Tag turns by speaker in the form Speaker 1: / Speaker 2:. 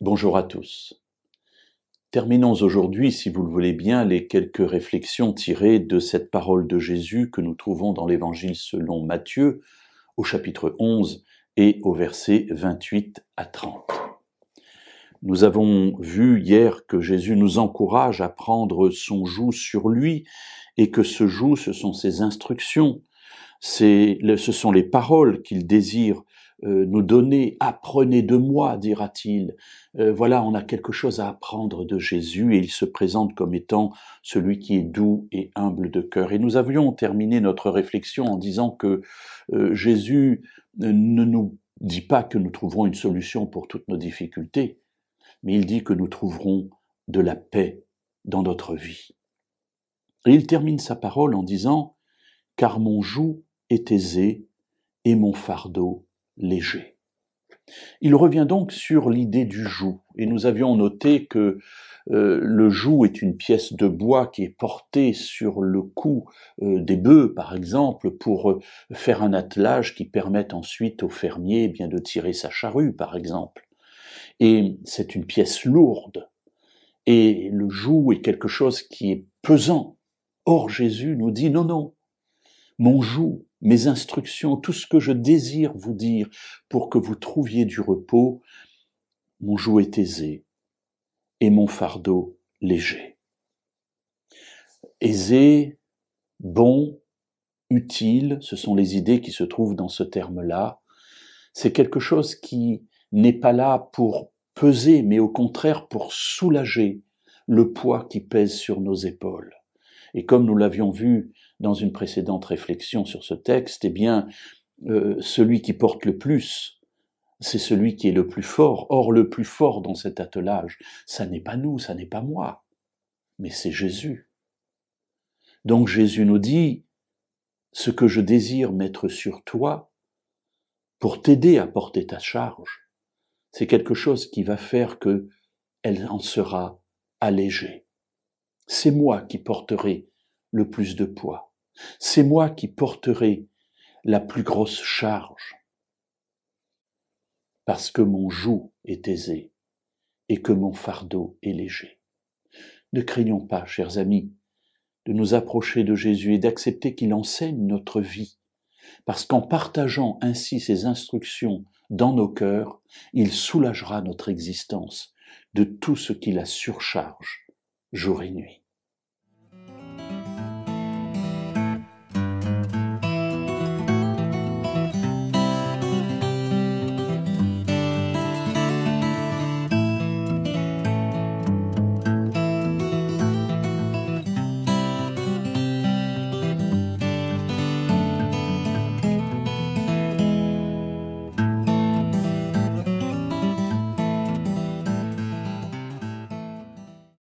Speaker 1: Bonjour à tous. Terminons aujourd'hui, si vous le voulez bien, les quelques réflexions tirées de cette parole de Jésus que nous trouvons dans l'Évangile selon Matthieu, au chapitre 11 et au verset 28 à 30. Nous avons vu hier que Jésus nous encourage à prendre son joug sur lui et que ce joug, ce sont ses instructions, ce sont les paroles qu'il désire nous donner. « Apprenez de moi », dira-t-il. Voilà, on a quelque chose à apprendre de Jésus et il se présente comme étant celui qui est doux et humble de cœur. Et nous avions terminé notre réflexion en disant que Jésus ne nous dit pas que nous trouverons une solution pour toutes nos difficultés, mais il dit que nous trouverons de la paix dans notre vie. Et il termine sa parole en disant « Car mon joug est aisé et mon fardeau léger ». Il revient donc sur l'idée du joug, et nous avions noté que le joug est une pièce de bois qui est portée sur le cou des bœufs, par exemple, pour faire un attelage qui permette ensuite au fermier eh bien de tirer sa charrue, par exemple. Et c'est une pièce lourde, et le joug est quelque chose qui est pesant. Or, Jésus nous dit « Non, non, mon joug, mes instructions, tout ce que je désire vous dire pour que vous trouviez du repos, mon joug est aisé et mon fardeau léger. » Aisé, bon, utile, ce sont les idées qui se trouvent dans ce terme-là. C'est quelque chose qui n'est pas là pour peser, mais au contraire pour soulager le poids qui pèse sur nos épaules. Et comme nous l'avions vu dans une précédente réflexion sur ce texte, eh bien, celui qui porte le plus, c'est celui qui est le plus fort. Or, le plus fort dans cet attelage, ça n'est pas nous, ça n'est pas moi, mais c'est Jésus. Donc Jésus nous dit, ce que je désire mettre sur toi, pour t'aider à porter ta charge, c'est quelque chose qui va faire que elle en sera allégée. C'est moi qui porterai le plus de poids. C'est moi qui porterai la plus grosse charge. Parce que mon joug est aisé et que mon fardeau est léger. Ne craignons pas, chers amis, de nous approcher de Jésus et d'accepter qu'il enseigne notre vie. Parce qu'en partageant ainsi ses instructions dans nos cœurs, il soulagera notre existence de tout ce qui la surcharge jour et nuit.